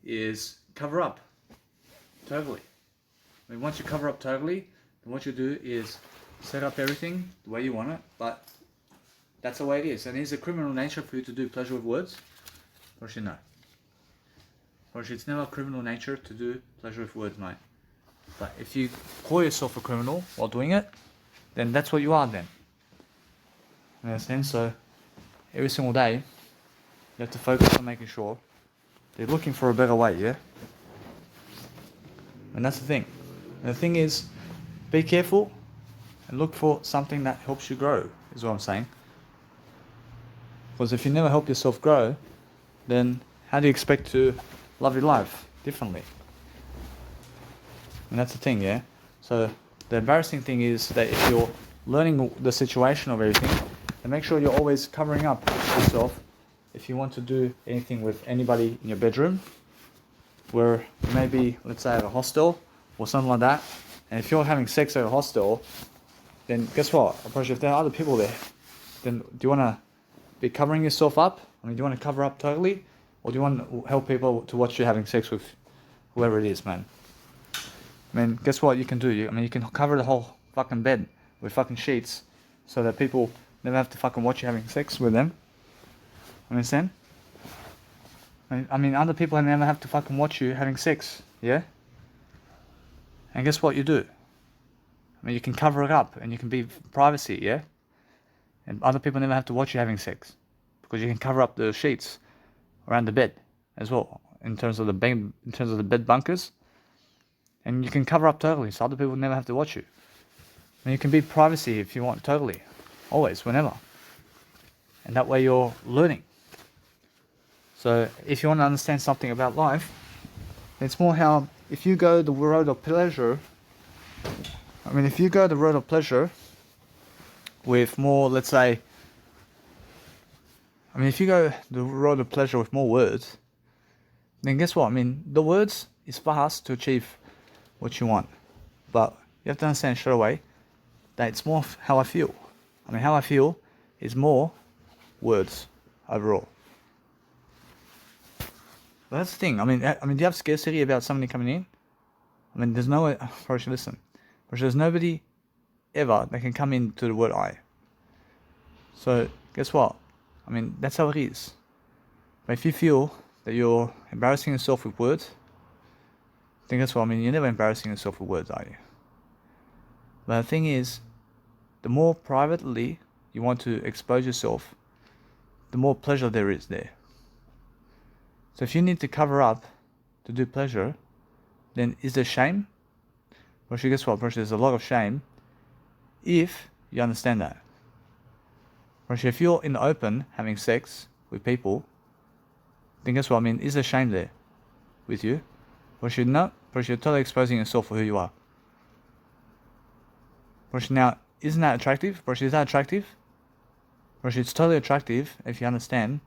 is cover up totally. I mean, once you cover up totally, then what you do is set up everything the way you want it, but that's the way it is. And is it criminal nature for you to do pleasure with words? Or should no? Or it's never criminal nature to do pleasure with words, mate. But if you call yourself a criminal while doing it, then that's what you are then. In a sense, so every single day, you have to focus on making sure they're looking for a better way, yeah? And that's the thing. And the thing is, be careful and look for something that helps you grow, is what I'm saying. Because if you never help yourself grow, then how do you expect to love your life differently? And that's the thing, yeah? So the embarrassing thing is that if you're learning the situation of everything, then make sure you're always covering up yourself if you want to do anything with anybody in your bedroom, where maybe, let's say, at a hostel or something like that. And if you're having sex at a hostel, then guess what? If there are other people there, then do you want to be covering yourself up? I mean, do you want to cover up totally? Or do you want to help people to watch you having sex with whoever it is, man? I mean, guess what you can do? You can cover the whole fucking bed with fucking sheets so that people never have to fucking watch you having sex with them. Understand? I mean, other people never have to fucking watch you having sex, yeah? And guess what you do? I mean, you can cover it up and you can be privacy, yeah? And other people never have to watch you having sex because you can cover up the sheets around the bed as well, in terms of the bed bunkers. And you can cover up totally, so other people never have to watch you. And you can be privacy if you want, totally, always, whenever. And that way you're learning. So if you want to understand something about life, it's more how if you go the road of pleasure. I mean, if you go the road of pleasure with more, let's say, if you go the road of pleasure with more words, then guess what? I mean, the words is fast to achieve what you want, but you have to understand straight away that it's more how I feel. I mean, how I feel is more words overall. But that's the thing. I mean, do you have scarcity about somebody coming in? I mean, there's no way. Listen, there's nobody ever that can come into the word I. So guess what? I mean, that's how it is. But if you feel that you're embarrassing yourself with words, then guess what? I mean, you're never embarrassing yourself with words, are you? But the thing is, the more privately you want to expose yourself, the more pleasure there is there. So if you need to cover up to do pleasure, then is there shame? Well, guess what? There's a lot of shame if you understand that. If you're in the open having sex with people, then guess what? I mean, is there shame there with you? Or should not? Or you're totally exposing yourself for who you are. Or now, isn't that attractive? Or is that attractive? Or it's totally attractive if you understand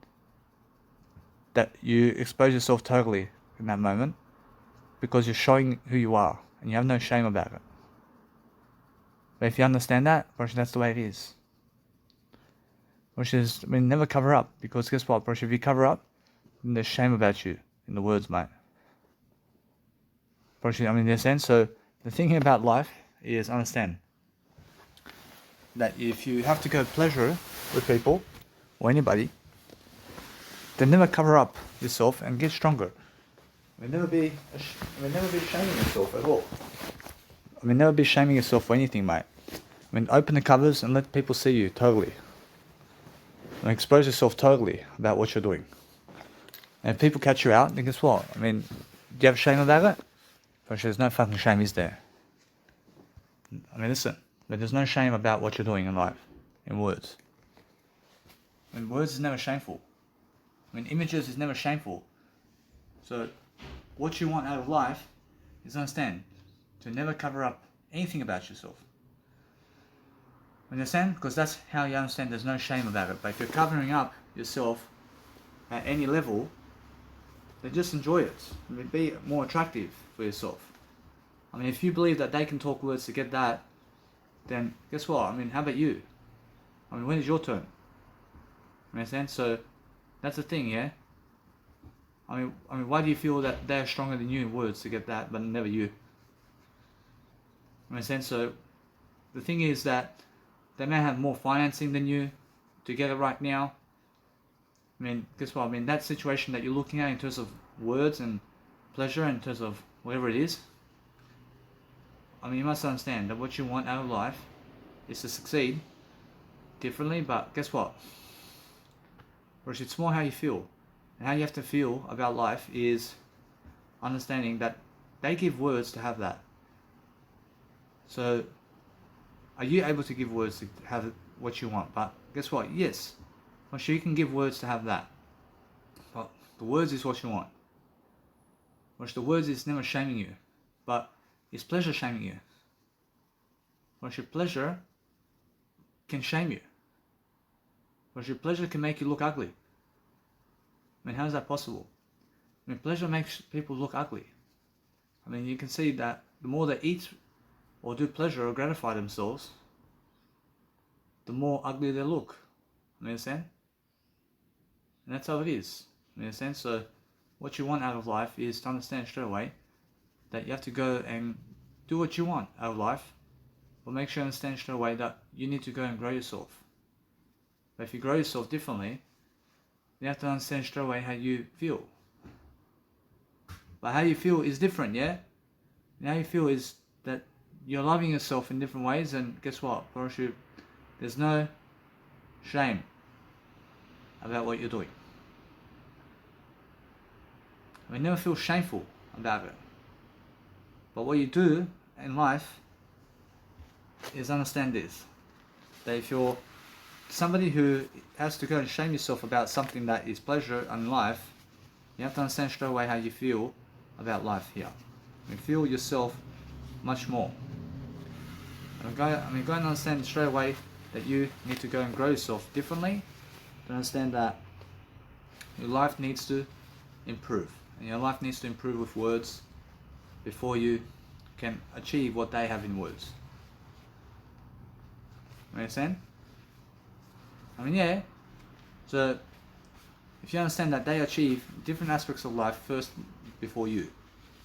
that you expose yourself totally in that moment because you're showing who you are and you have no shame about it. But if you understand that, that's the way it is. Which is, never cover up, because guess what, if you cover up, then there's shame about you in the words, mate. In a sense, so the thing about life is understand that if you have to go pleasure with people or anybody, then never cover up yourself and get stronger. Never be shaming yourself at all. Never be shaming yourself for anything, mate. Open the covers and let people see you totally. And expose yourself totally about what you're doing. And if people catch you out, then guess what? Do you have shame about it? There's no fucking shame, is there? Listen, but there's no shame about what you're doing in life, in words. Words is never shameful. Images is never shameful. So, what you want out of life is understand to never cover up anything about yourself. Understand? Because that's how you understand there's no shame about it. But if you're covering up yourself at any level, then just enjoy it. Be more attractive for yourself. If you believe that they can talk words to get that, then guess what? How about you? When is your turn? Understand? So that's the thing, yeah? Why do you feel that they're stronger than you in words to get that, but never you? Understand? So the thing is that they may have more financing than you to get it right now. Guess what? That situation that you're looking at in terms of words and pleasure, in terms of whatever it is, you must understand that what you want out of life is to succeed differently, but guess what? It's more how you feel. And how you have to feel about life is understanding that they give words to have that. So, are you able to give words to have what you want? But guess what? Yes. You can give words to have that. But the words is what you want. The words is never shaming you. But is pleasure shaming you? Your pleasure can shame you. Your pleasure can make you look ugly. How is that possible? Pleasure makes people look ugly. You can see that the more they eat or do pleasure or gratify themselves, the more ugly they look. Understand? And that's how it is. Understand? So what you want out of life is to understand straight away that you have to go and do what you want out of life, but make sure you understand straight away that you need to go and grow yourself. But if you grow yourself differently, you have to understand straight away how you feel. But how you feel is different, yeah? And how you feel is that you're loving yourself in different ways, and guess what? There's no shame about what you're doing. Never feel shameful about it. But what you do in life is understand this. That if you're somebody who has to go and shame yourself about something that is pleasure in life, you have to understand straight away how you feel about life here. Feel yourself much more. Go and understand straight away that you need to go and grow yourself differently to understand that your life needs to improve. And your life needs to improve with words before you can achieve what they have in words. Understand? Yeah. So, if you understand that they achieve different aspects of life first before you,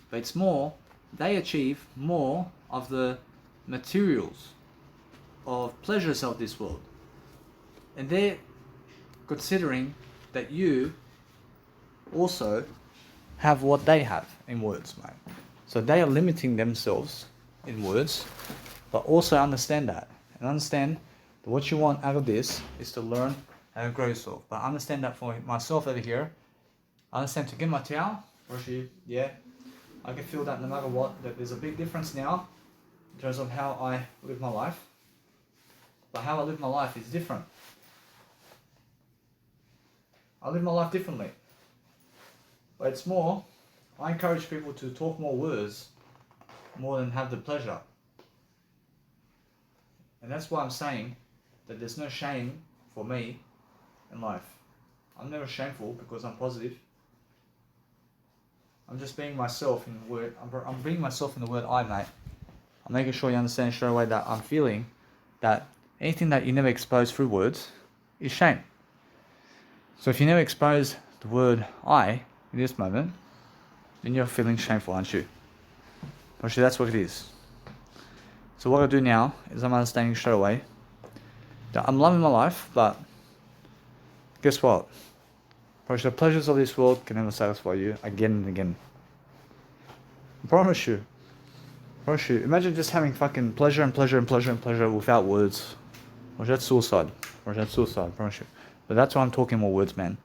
but it's more, they achieve more of the materials of pleasures of this world. And they're considering that you also have what they have in words, mate. So they are limiting themselves in words, but also understand that. And understand that what you want out of this is to learn how to grow yourself. But understand that for myself over here, I understand to get my towel, yeah, I can feel that no matter what, that there's a big difference now in terms of how I live my life. But how I live my life is different. I live my life differently. But it's more, I encourage people to talk more words more than have the pleasure. And that's why I'm saying that there's no shame for me in life. I'm never shameful because I'm positive. I'm just being myself in the word. I'm being myself in the word I, mate. I'm making sure you understand straight away that I'm feeling that anything that you never expose through words is shame. So if you never expose the word I in this moment, then you're feeling shameful, aren't you? Actually, that's what it is. So what I do now is I'm understanding straight away that I'm loving my life, but guess what? Actually, the pleasures of this world can never satisfy you again and again. I promise you. Promise you. Imagine just having fucking pleasure and pleasure and pleasure and pleasure without words. Or that's suicide. Or that's suicide, I promise you. But that's why I'm talking more words, man.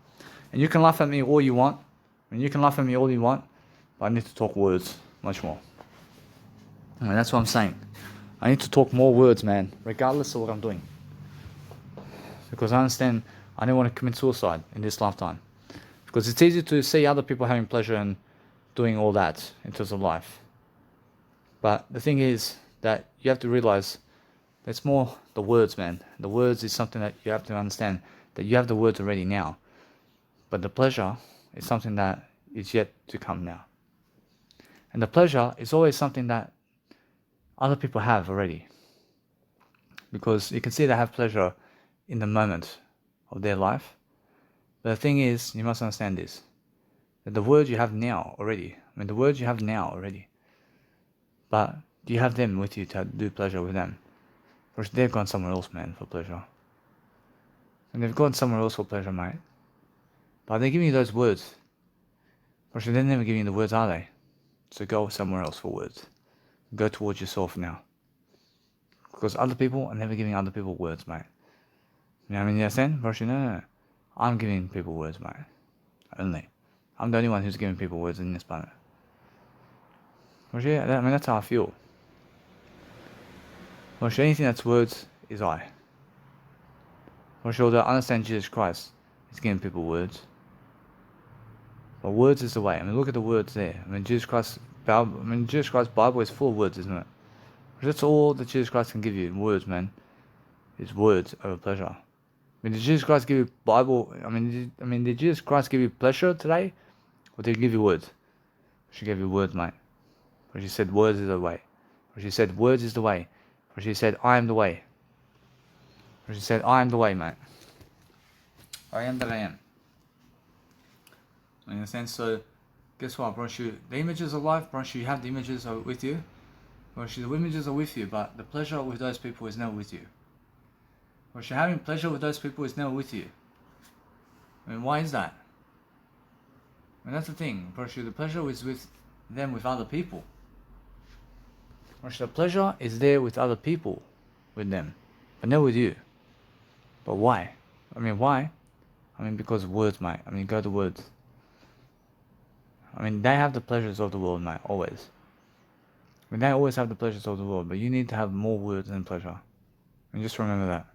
And you can laugh at me all you want. And you can laugh at me all you want. But I need to talk words much more. And that's what I'm saying. I need to talk more words, man. Regardless of what I'm doing. Because I understand I don't want to commit suicide in this lifetime. Because it's easy to see other people having pleasure and doing all that in terms of life. But the thing is that you have to realize it's more the words, man. The words is something that you have to understand, that you have the words already now. But the pleasure is something that is yet to come now. And the pleasure is always something that other people have already. Because you can see they have pleasure in the moment of their life. But the thing is, you must understand this, that the words you have now already, the words you have now already, but do you have them with you to do pleasure with them? Or they've gone somewhere else, man, for pleasure. And they've gone somewhere else for pleasure, mate. But they're giving you those words. Or they're never giving you the words, are they? So go somewhere else for words. Go towards yourself now. Because other people are never giving other people words, mate. You know what I mean? You understand? No. I'm giving people words, mate. Only. I'm the only one who's giving people words in this planet. Yeah, that's how I feel. Anything that's words is I. To understand Jesus Christ is giving people words. But words is the way. Look at the words there. Jesus Christ's Bible is full of words, isn't it? That's all that Jesus Christ can give you. Words, man. Is words over pleasure. Did Jesus Christ give you Bible? Did Jesus Christ give you pleasure today? Or did he give you words? She gave you words, mate. Or she said words is the way. Or she said words is the way. Or she said I am the way. Or she said I am the way, mate. I am that I am. In a sense, so guess what, bro? The images of life, bro, you have the images with you. Bro, the images are with you, but the pleasure with those people is never with you. Bro, having pleasure with those people is never with you. Why is that? That's the thing, bro. The pleasure is with them, with other people. Bro, the pleasure is there with other people, with them, but never with you. But why? Why? Because words, mate. Go to words. They have the pleasures of the world, mate, always. They always have the pleasures of the world, but you need to have more words than pleasure. Just remember that.